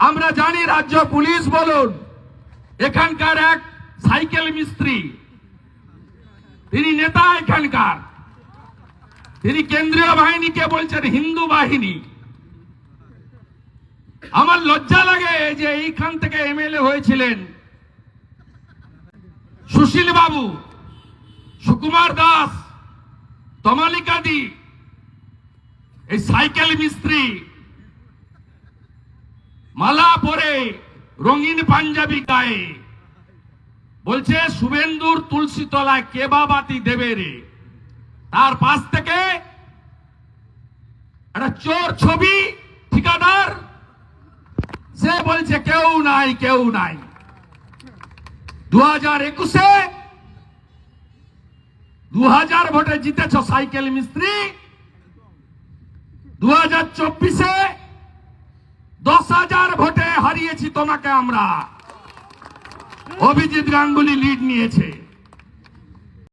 আমরা জানি রাজ্য পুলিশ বলুন, এখানকার এক সাইকেল মিস্ত্রি, তিনি নেতা এখানকার, তিনি কেন্দ্রীয় বাহিনীকে বলছেন হিন্দু বাহিনী। আমার লজ্জা লাগে যে এইখান থেকে এমএলএ হয়েছিলেন সুশীল বাবু, সুকুমার দাস, তমালিকাদি, এই সাইকেল মিস্ত্রি মালা পরে রঙিন পাঞ্জাবি গায়ে বলছে শুভেন্দুর তুলসী তলায় কেবা বাতি দেবে রে। তার পাশ থেকে একটা চোর ছবি ঠিকাদার, সে বলছে কেউ নাই কেউ নাই। 2021-এ 2000 ভোটে জিতেছ সাইকেল মিস্ত্রি, 2024-এ 10,000 ভোটে হারিয়েছি তোমাকে আমরা। অভিজিৎ গাঙ্গুলি লিড নিয়েছে।